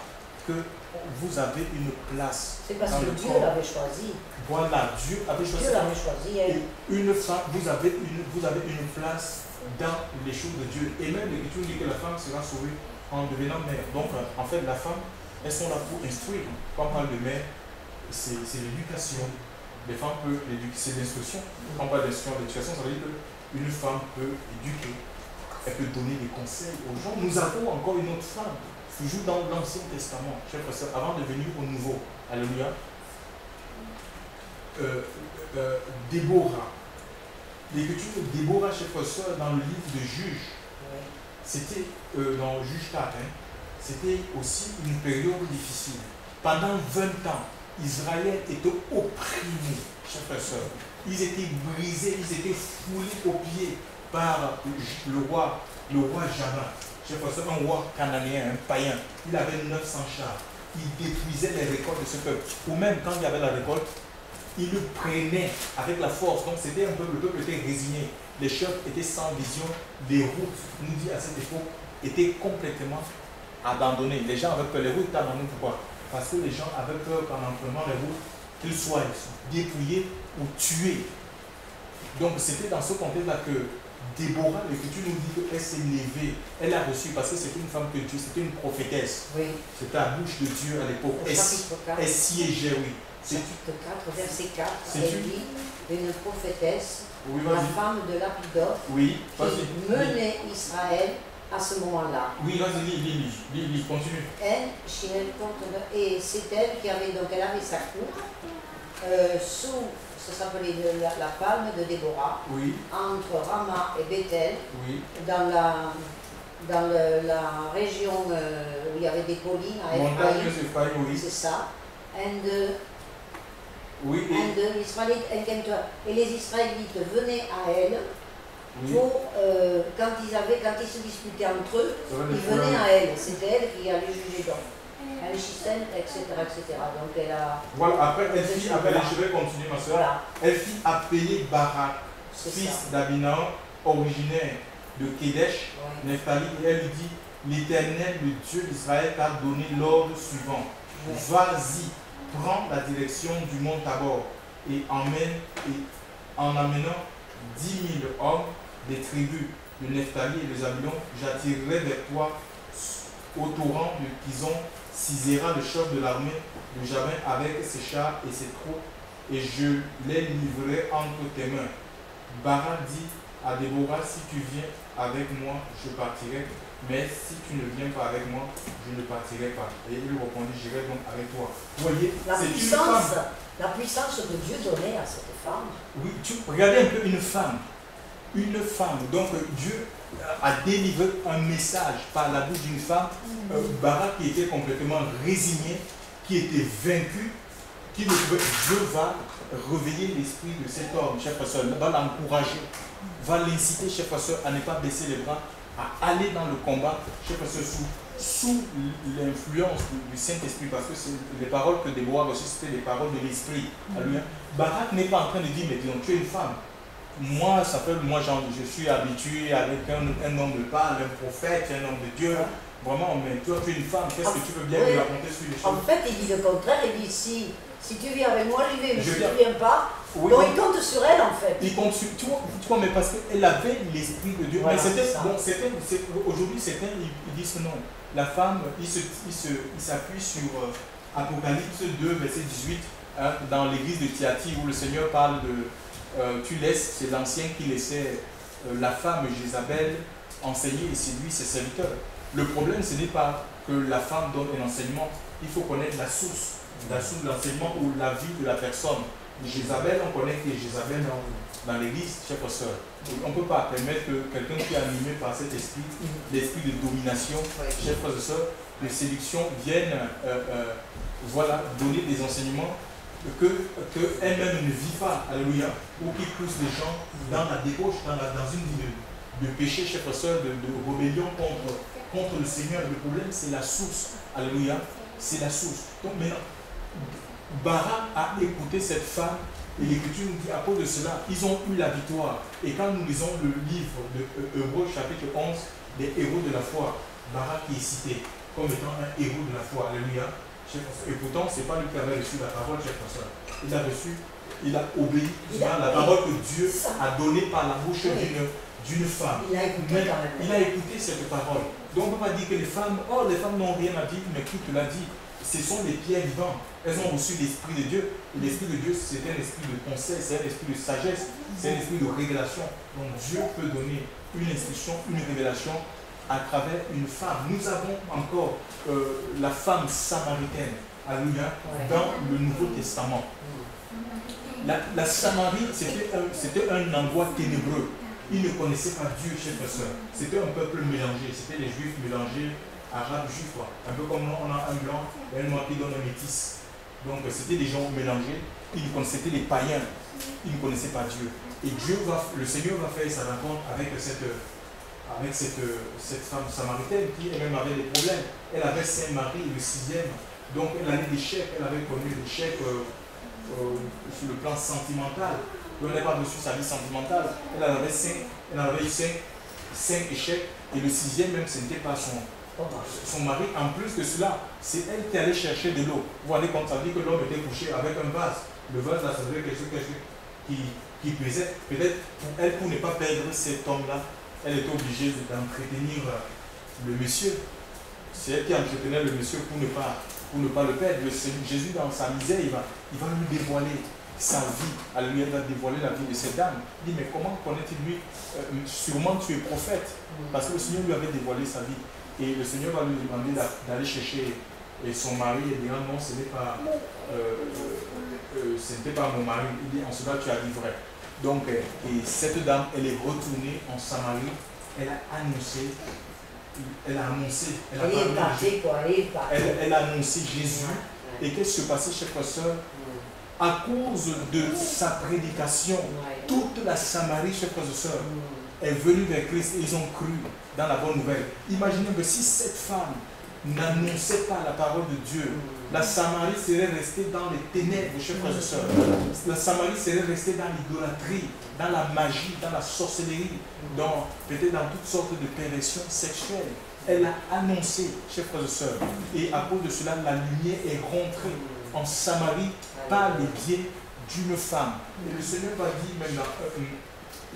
que vous avez une place. C'est parce que Dieu l'avait choisi. Voilà, Dieu avait choisi. Dieu l'avait choisi. Et une femme, vous avez une place dans les choses de Dieu. Et même l'Écriture dit que la femme sera sauvée en devenant mère. Donc, en fait, la femme, elles sont là pour instruire. Quand on parle de mère, c'est l'éducation. Les femmes peuvent éduquer, c'est l'instruction. Quand on parle d'éducation, ça veut dire qu'une femme peut éduquer. Elle peut donner des conseils aux gens. Nous avons encore une autre femme, toujours dans l'Ancien Testament, chers frères et sœurs, avant de venir au Nouveau. Alléluia. Déborah. L'écriture de Déborah, chers frères et sœurs, dans le livre de Juges, c'était dans Juges 4, c'était aussi une période difficile. Pendant 20 ans, Israël était opprimé, chers frères et sœurs. Ils étaient brisés, ils étaient foulés aux pieds par le roi Jamin. Chers frères et sœurs, un roi cananéen, un païen. Il avait 900 chars. Il détruisait les récoltes de ce peuple. Ou même quand il y avait la récolte, il le prenait avec la force. Donc c'était un peuple, le peuple était résigné. Les chefs étaient sans vision. Les routes, nous dit à cette époque, étaient complètement abandonnées. Les gens avaient peur. Les routes étaient abandonnées. Pourquoi? Parce que les gens avaient peur qu'en imprimant les routes, qu'ils soient dépouillés ou tués. Donc c'était dans ce contexte-là que Déborah, l'Écriture nous dit qu'elle s'est levée. Elle a reçu, parce que c'était une femme que Dieu, c'était une prophétesse. Oui. C'était la bouche de Dieu à l'époque. Elle siégeait, oui. Chapitre 4, verset 4, elle dit une prophétesse, la femme de Lapidot, qui menait Israël à ce moment-là. Oui, vas-y, lis, continue. Et c'est elle qui avait, donc elle avait sa cour, ça s'appelait la palme de Déborah, entre Rama et Bethel, dans la région où il y avait des collines à Ephraïm, c'est ça. Et les Israélites venaient à elle pour, quand ils se disputaient entre eux, ils venaient à elle. C'était elle qui allait juger donc. Elle chiselle, etc. Donc elle a... Voilà, après, je vais continuer ma soeur. Voilà. Elle fit appeler Barak, fils d'Abinah, originaire de Kédesh, Nephtali, et elle lui dit, l'Éternel, le Dieu d'Israël, t'a donné l'ordre suivant. Vas-y, prends la direction du mont Tabor et en amenant 10 000 hommes des tribus de Nephtali et de Zabulon, j'attirerai vers toi au torrent de Kizon, Sisera, le chef de l'armée de Jamin, avec ses chars et ses troupes, et je les livrerai entre tes mains. Barak dit à Déborah, si tu viens avec moi, je partirai, mais si tu ne viens pas avec moi, je ne partirai pas. Et il répondit, j'irai donc avec toi. Vous voyez, c'est une femme. La puissance que Dieu donnait à cette femme. Oui, regardez un peu une femme. Une femme. Donc Dieu a délivré un message par la bouche d'une femme, Barak qui était complètement résigné, qui était vaincu, qui ne pouvait. Dieu va réveiller l'esprit de cet homme, chers frères et sœurs, va l'encourager, va l'inciter, chers frères et sœurs, à ne pas baisser les bras, à aller dans le combat, chers frères et sœurs, sous l'influence du Saint-Esprit, parce que les paroles que Déborah a reçues, c'était les paroles de l'Esprit. Barak n'est pas en train de dire, mais disons, tu es une femme. Moi, je suis habitué avec un homme de parole, un prophète, un homme de Dieu. Vraiment, mais toi, tu es une femme, qu'est-ce que tu peux bien me raconter sur les choses? En fait, il dit le contraire, il dit si tu viens avec moi, j'y vais, mais si tu ne viens pas, oui, donc il compte sur elle en fait. Il compte sur toi, mais parce qu'elle avait l'esprit de Dieu. Voilà, mais aujourd'hui, certains ils disent que non. La femme, il s'appuie sur Apocalypse 2, verset 18, hein, dans l'église de Thyatire, où le Seigneur parle de tu laisses, c'est l'ancien qui laissait la femme Jézabel enseigner et séduire ses serviteurs. Le problème, ce n'est pas que la femme donne un enseignement, il faut connaître la source de l'enseignement ou la vie de la personne. Jézabel, on connaît que Jézabel dans l'église, chers frères. On ne peut pas permettre que quelqu'un qui est animé par cet esprit, l'esprit de domination, chers frères et sœurs, de séduction, vienne donner des enseignements qu'elle-même ne vit pas, alléluia, ou qui pousse les gens dans la débauche, dans une vie de péché, chers frères et sœurs, de rébellion contre le Seigneur. Le problème, c'est la source, alléluia, c'est la source. Donc maintenant, Barak a écouté cette femme et l'Écriture nous dit à cause de cela, ils ont eu la victoire. Et quand nous lisons le livre de Hébreux chapitre 11, des héros de la foi, Barak est cité comme étant un héros de la foi. Alléluia. Et pourtant, ce n'est pas lui qui avait reçu la parole, chers frères. Il a obéi à la parole que Dieu a donnée par la bouche d'une femme. Il a écouté quand même. Il a écouté cette parole. Donc on ne peut pas dire que les femmes n'ont rien à dire, mais qui te l'a dit? Ce sont des pierres vivantes. Elles ont reçu l'Esprit de Dieu. Et l'Esprit de Dieu, c'est un esprit de conseil, c'est un esprit de sagesse, c'est un esprit de révélation. Donc Dieu peut donner une instruction, une révélation à travers une femme. Nous avons encore la femme samaritaine, alléluia, dans le Nouveau Testament. La Samarie, c'était un endroit ténébreux. Ils ne connaissaient pas Dieu, chers frères et sœurs. C'était un peuple mélangé. C'était les Juifs mélangés, Arabes, Juifs. Un peu comme on a un blanc et un noir qui donne un métis. Donc c'était des gens mélangés. C'était les païens. Ils ne connaissaient pas Dieu. Et le Seigneur va faire sa rencontre avec cette femme samaritaine qui elle-même avait des problèmes. Elle avait 5 maris, le 6e. Donc elle avait des chèques. Elle avait connu des chèques sur le plan sentimental. Elle n'avait pas reçu sa vie sentimentale. Elle avait eu 5 échecs. Et le 6e même, ce n'était pas son mari. En plus de cela, c'est elle qui allait chercher de l'eau. Vous voyez, quand ça dit que l'homme était couché avec un vase. Le vase, là, ça veut dire quelque chose qui pesait. Peut-être pour ne pas perdre cet homme-là, elle était obligée d'entretenir le monsieur. C'est elle qui entretenait le monsieur pour ne pas le perdre. Jésus, dans sa misère, il va lui dévoiler sa vie. Alléluia, il va dévoiler la vie de cette dame. Il dit, mais comment connaît-il lui? Sûrement tu es prophète. Parce que le Seigneur lui avait dévoilé sa vie. Et le Seigneur va lui demander d'aller chercher son mari. Et dira, non, ce n'était pas mon mari. Il dit, en cela tu as dit vrai. Donc, et cette dame, elle est retournée en Samarie. Elle a annoncé. Elle a annoncé Jésus. Et qu'est-ce qui se passait, chers frères et sœurs? À cause de sa prédication, toute la Samarie, chers frères et sœurs, est venue vers Christ et ils ont cru dans la bonne nouvelle. Imaginez que si cette femme n'annonçait pas la parole de Dieu, la Samarie serait restée dans les ténèbres, chers frères et sœurs. La Samarie serait restée dans l'idolâtrie, dans la magie, dans la sorcellerie, peut-être dans toutes sortes de perversions sexuelles. Elle a annoncé, chers frères et sœurs, et à cause de cela, la lumière est rentrée en Samarie par les biais d'une femme. Et le Seigneur va dire même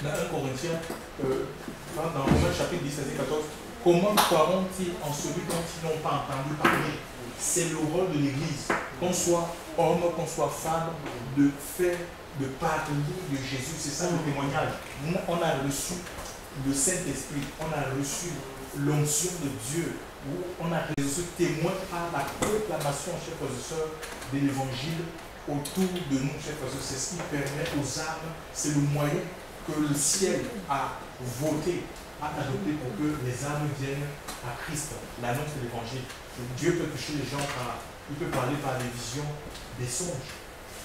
dans 1 Corinthiens, dans Romains chapitre 10, verset 14, comment croiront-ils en celui dont ils n'ont pas entendu parler? C'est le rôle de l'Église, qu'on soit homme, qu'on soit femme, de parler de Jésus. C'est ça le témoignage. On a reçu le Saint-Esprit, on a reçu l'onction de Dieu, où on a reçu témoin par la proclamation, chers frères et sœurs, de l'évangile autour de nous, chers frères et sœurs. C'est ce qui permet aux âmes, c'est le moyen que le ciel a voté, a adopté pour que les âmes viennent à Christ, l'annonce de l'évangile. Dieu peut toucher les gens il peut parler par des visions, des songes.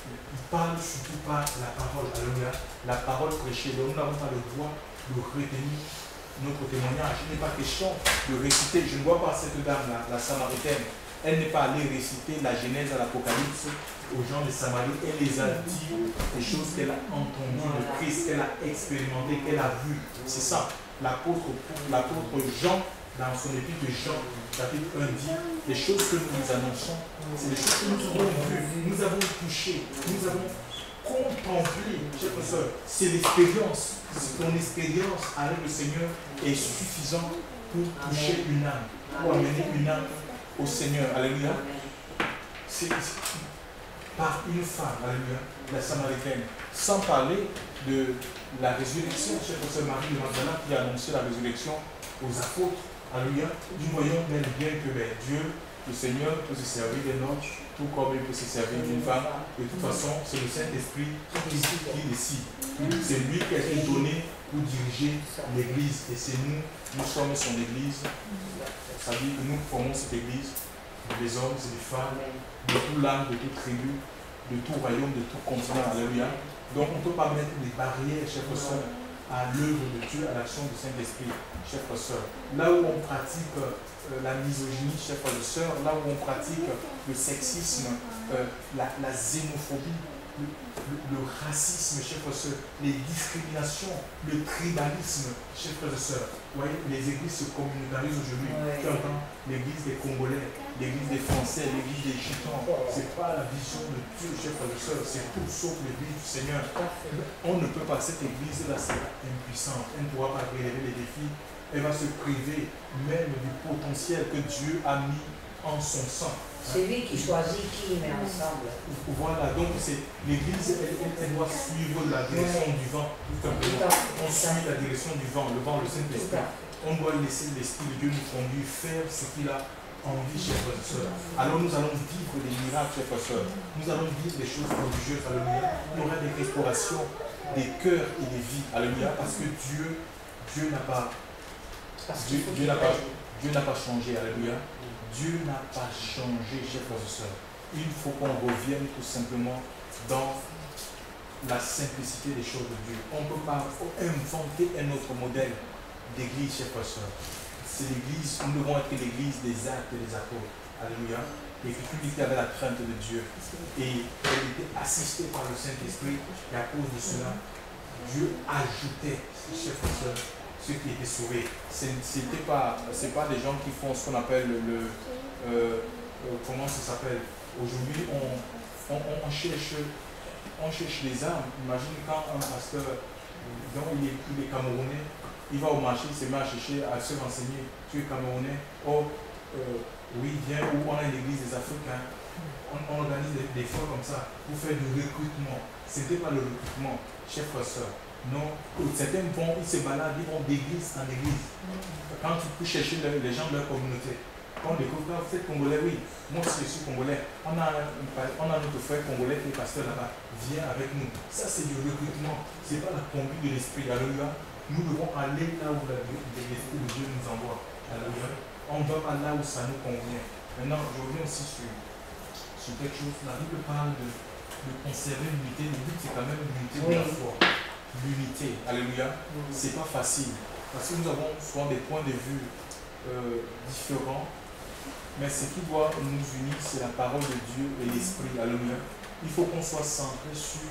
Il parle surtout par la parole. Alléluia. La parole prêchée. Donc nous n'avons pas le droit de retenir notre témoignage. Il n'est pas question de réciter. Je ne vois pas cette dame, la Samaritaine. Elle n'est pas allée réciter la Genèse à l'Apocalypse aux gens de Samarie. Elle les a dit des choses qu'elle a entendues de Christ, qu'elle a expérimenté, qu'elle a vu. C'est ça. L'apôtre Jean, dans son épître de Jean, chapitre 1, dit les choses que nous vous annonçons, c'est les choses que nous avons vues, nous avons touché, nous avons contemplé. Chers frères et sœurs, c'est l'expérience. Ton expérience avec le Seigneur est suffisante pour toucher une âme, pour amener une âme au Seigneur. Alléluia. C'est par une femme, alléluia, la Samaritaine. Sans parler de la résurrection, chère sœur Marie de Magdala qui a annoncé la résurrection aux apôtres. Alléluia. Nous voyons bien que Dieu, le Seigneur, peut se servir d'un homme, tout comme il peut se servir d'une femme. De toute façon, c'est le Saint-Esprit qui décide. C'est lui qui a été donné pour diriger l'Église. Et c'est nous sommes son Église. Ça veut dire que nous formons cette Église, des hommes et des femmes, de tout langue, de toute tribu, de tout royaume, de tout continent. Alléluia. Donc on ne peut pas mettre des barrières, chers frères, à l'œuvre de Dieu, à l'action du Saint-Esprit, chers frères. Là où on pratique la misogynie, chers frères et sœurs, là où on pratique le sexisme, la xénophobie, le racisme, chers frères et sœurs, les discriminations, le tribalisme, chers frères et sœurs. Vous voyez, les églises se communautarisent aujourd'hui. Tu entends l'église des Congolais, l'église des Français, l'église des Gitans. Ce n'est pas la vision de Dieu, chers frères et sœurs, c'est tout sauf l'église du Seigneur. On ne peut pas, cette église-là, c'est impuissante. Elle ne pourra pas relever les défis. Elle va se priver même du potentiel que Dieu a mis en son sang. C'est lui qui choisit qui met ensemble. Voilà, donc l'église, elle doit suivre la direction du vent. On suit la direction du vent, le vent, le Saint-Esprit. On doit laisser l'Esprit de Dieu nous conduire, faire ce qu'il a envie, chers frères et sœurs. Alors nous allons vivre des miracles, chers frères et sœurs. Nous allons vivre des choses prodigieuses, alléluia. Il y aura des restaurations des cœurs et des vies, alléluia, parce que Dieu n'a pas changé, alléluia. Dieu n'a pas changé, chers frères et sœurs. Il faut qu'on revienne tout simplement dans la simplicité des choses de Dieu. On ne peut pas inventer un autre modèle d'église, chers frères et sœurs. C'est l'église, nous devons être l'église des actes et des apôtres. Alléluia. L'Écriture dit qu'il y avait la crainte de Dieu. Et elle était assistée par le Saint-Esprit. Et à cause de cela, Dieu ajoutait, chers frères et sœurs, ceux qui étaient sauvés. Ce n'est pas des gens qui font ce qu'on appelle comment ça s'appelle? Aujourd'hui, on cherche les âmes. Imagine quand un pasteur, donc il est camerounais, il va au marché, il se met à chercher, à se renseigner. Tu es camerounais? Oh, oui, viens, ou on a une église des Africains. On organise des fois comme ça pour faire du recrutement. Ce n'était pas le recrutement, chers frères et sœurs. Non, certains vont, ils se baladent, ils vont d'église en église. Quand tu peux chercher les gens de leur communauté, quand on découvre que vous êtes congolais, oui, moi aussi je suis congolais. On a notre frère congolais qui est pasteur là-bas, viens avec nous. Ça c'est du recrutement, ce n'est pas la conduite de l'esprit. Alléluia. Nous devons aller là où l'esprit de Dieu nous envoie. Alléluia. On va pas là où ça nous convient. Maintenant, je reviens aussi sur quelque chose. La Bible parle de conserver l'unité. Le but c'est quand même l'unité de la foi. L'unité, alléluia, c'est pas facile parce que nous avons souvent des points de vue différents, mais ce qui doit nous unir, c'est la parole de Dieu et l'esprit, alléluia. Il faut qu'on soit centré sur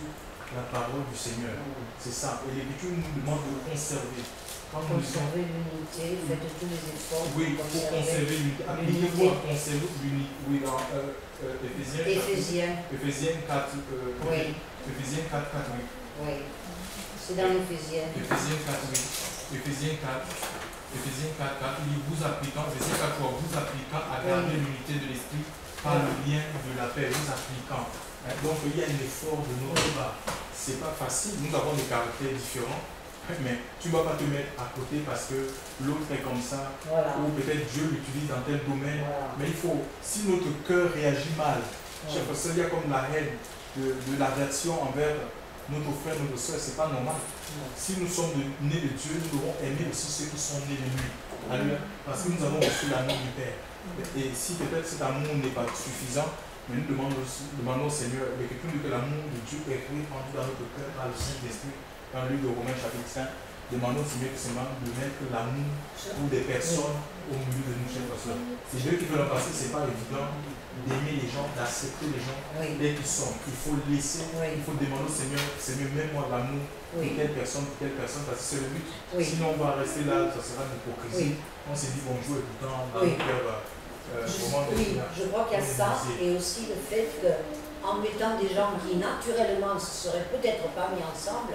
la parole du Seigneur, c'est ça. Et l'Écriture nous demande de conserver. Conserver l'unité, faites tous les efforts. Oui, pour conserver l'unité. Appliquez-vous à conserver l'unité. Oui, dans Éphésiens 4, oui. Éphésiens 4, 4, oui. Oui. C'est dans l'Éphésiens. Éphésiens 4, oui. Éphésiens 4, 4, il dit vous appliquant, verset 4, vous appliquant à garder l'unité de l'esprit par le lien de la paix, vous appliquant. Donc il y a un effort de notre part. Ce n'est pas facile, nous avons des caractères différents, Mais tu ne vas pas te mettre à côté parce que l'autre est comme ça, ou peut-être Dieu l'utilise dans tel domaine. Mais il faut, si notre cœur réagit mal, chef frère, il y a comme la haine de la réaction envers notre frère, notre soeur, ce n'est pas normal. Si nous sommes nés de Dieu, nous devons aimer aussi ceux qui sont nés de lui. Alléluia. Parce que nous avons reçu l'amour du Père. Et si peut-être cet amour n'est pas suffisant, mais nous demandons au Seigneur, mais que l'amour de Dieu est répandu dans notre cœur par le Saint-Esprit. Dans le livre de Romains chapitre 5, demandons au Seigneur de mettre l'amour pour des personnes au milieu de nous, chers frères. C'est Dieu qui peut le passer, ce n'est pas évident d'aimer les gens, d'accepter les gens, dès qu'ils sont. Il faut laisser, il faut demander au Seigneur, Seigneur, mets-moi l'amour pour telle personne, parce que c'est le but. Sinon, on va rester là, ça sera de l'hypocrisie. On s'est dit bonjour et pourtant, dans le cœur, je crois qu'il y a ça, et aussi le fait qu'en mettant des gens qui naturellement ne se seraient peut-être pas mis ensemble,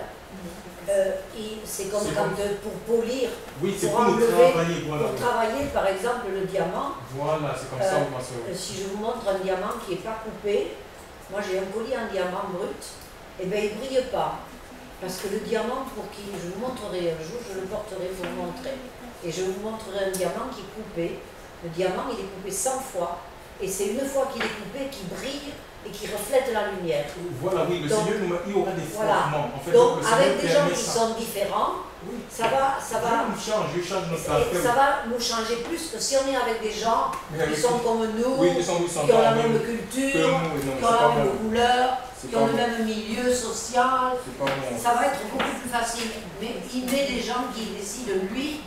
c'est comme quand pour polir, pour enlever, pour travailler par exemple le diamant. Voilà, c'est comme ça. Si je vous montre un diamant qui n'est pas coupé, moi j'ai un collier en diamant brut, et bien il ne brille pas. Parce que le diamant, je vous montrerai un jour, je le porterai pour vous montrer. Et je vous montrerai un diamant qui est coupé. Le diamant, il est coupé 100 fois. Et c'est une fois qu'il est coupé qu'il brille et qui reflète la lumière. Voilà, oui, le Seigneur, il aura des frottements. En fait, donc, avec des gens qui sont différents, ça va nous changer plus que si on est avec des gens qui sont comme nous, qui ont la même culture, qui ont la même couleur, qui ont le même milieu social. Ça va être beaucoup plus facile. Mais il met des gens qui décident de lui.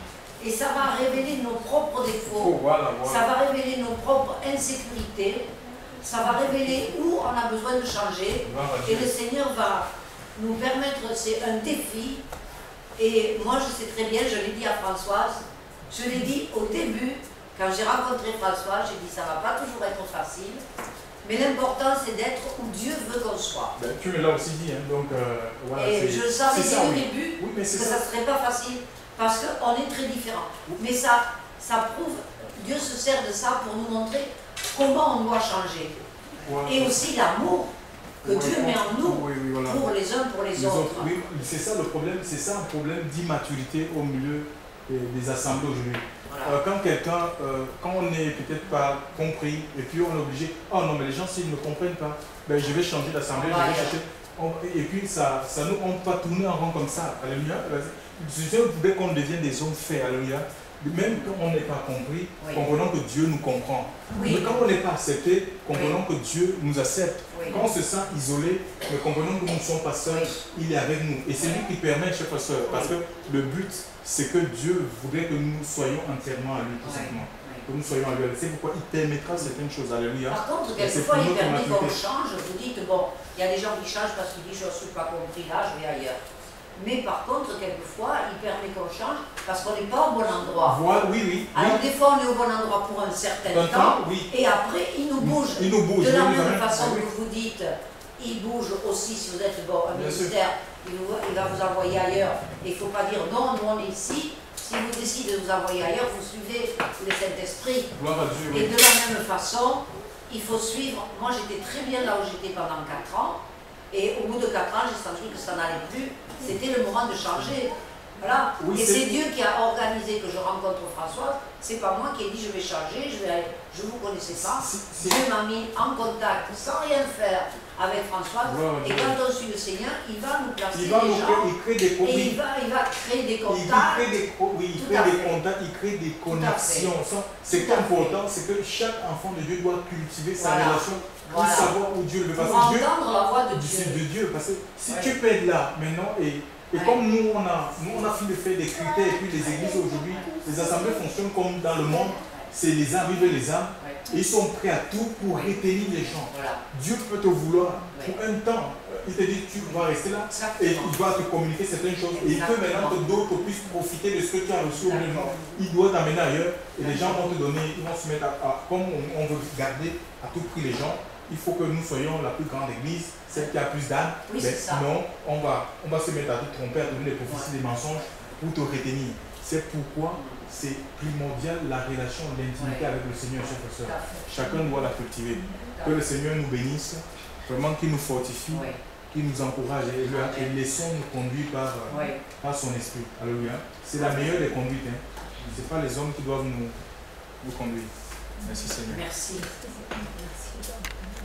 Et ça va révéler nos propres défauts, ça va révéler nos propres insécurités, ça va révéler où on a besoin de changer. Et le Seigneur va nous permettre, c'est un défi. Et moi je sais très bien, je l'ai dit à Françoise, je l'ai dit au début, quand j'ai rencontré Françoise, j'ai dit ça ne va pas toujours être facile, mais l'important c'est d'être où Dieu veut qu'on soit. Tu me l'as aussi dit, hein, donc voilà. Et je savais dès le début que ça ne serait pas facile. Parce qu'on est très différents. Mais ça prouve, Dieu se sert de ça pour nous montrer comment on doit changer. Et aussi l'amour que Dieu met en nous pour les uns, pour les autres. Oui, c'est ça le problème, c'est ça un problème d'immaturité au milieu des assemblées aujourd'hui. Quand on n'est peut-être pas compris, et puis on est obligé, oh non, mais les gens, s'ils ne comprennent pas, ben, je vais changer d'assemblée, je vais chercher. Et puis on ne va tourner en rond comme ça. Alléluia. Dieu voudrait qu'on devienne des hommes faits, alléluia. Même quand on n'est pas compris, comprenons que Dieu nous comprend. Mais quand on n'est pas accepté, comprenons que Dieu nous accepte. Quand on se sent isolé, mais comprenons que nous ne sommes pas seuls, il est avec nous. Et c'est lui qui permet, chers frères et sœurs, parce que le but, c'est que Dieu voudrait que nous soyons entièrement à lui, tout simplement. Que nous soyons à lui. C'est pourquoi il permettra certaines choses, alléluia. Par contre, quelquefois, il permet qu'on change. Vous dites, bon, il y a des gens qui changent parce qu'ils disent, je ne suis pas compris là, je vais ailleurs. Mais par contre, quelquefois, il permet qu'on change parce qu'on n'est pas au bon endroit. Alors des fois, on est au bon endroit pour un certain temps, et après, il nous bouge. De la même façon que vous dites, il bouge aussi si vous êtes un ministère, il va vous envoyer ailleurs. Et il ne faut pas dire non, nous on est ici. Si vous décidez de vous envoyer ailleurs, vous suivez le Saint-Esprit. Et de la même façon, il faut suivre. Moi, j'étais très bien là où j'étais pendant 4 ans. Et au bout de 4 ans, j'ai senti que ça n'allait plus. C'était le moment de changer. Voilà. Et c'est Dieu qui a organisé que je rencontre Françoise. C'est pas moi qui ai dit je vais changer, je vous connaissais pas. Dieu m'a mis en contact sans rien faire avec Françoise. Et quand on suit le Seigneur, il va nous placer des gens. Il va créer des contacts. Il crée des connexions. C'est important, c'est que chaque enfant de Dieu doit cultiver sa relation pour savoir où Dieu le va. Pour entendre la voix de Dieu. De Dieu. Parce que si tu peux être là maintenant et comme nous on a fini de faire des critères et puis les églises aujourd'hui, les assemblées fonctionnent comme dans le monde, c'est les âmes vivent les âmes et ils sont prêts à tout pour retenir les gens. Dieu peut te vouloir pour un temps, il te dit tu vas rester là et il doit te communiquer certaines choses et il peut maintenant que d'autres puissent profiter de ce que tu as reçu au milieu. Il doit t'amener ailleurs et les gens vont te donner, ils vont se mettre comme on veut garder à tout prix les gens. Il faut que nous soyons la plus grande église, celle qui a plus d'âme. Non, on va se mettre à te tromper, à te donner des prophéties, des mensonges pour te retenir. C'est pourquoi c'est primordial la relation, l'intimité avec le Seigneur, chers frères et sœurs. Chacun doit la cultiver. Que le Seigneur nous bénisse, vraiment qu'il nous fortifie qui nous encourage et laissons-nous conduire par son esprit. Alléluia. C'est la meilleure des conduites. Ce n'est pas les hommes qui doivent nous conduire. Merci Seigneur. Merci.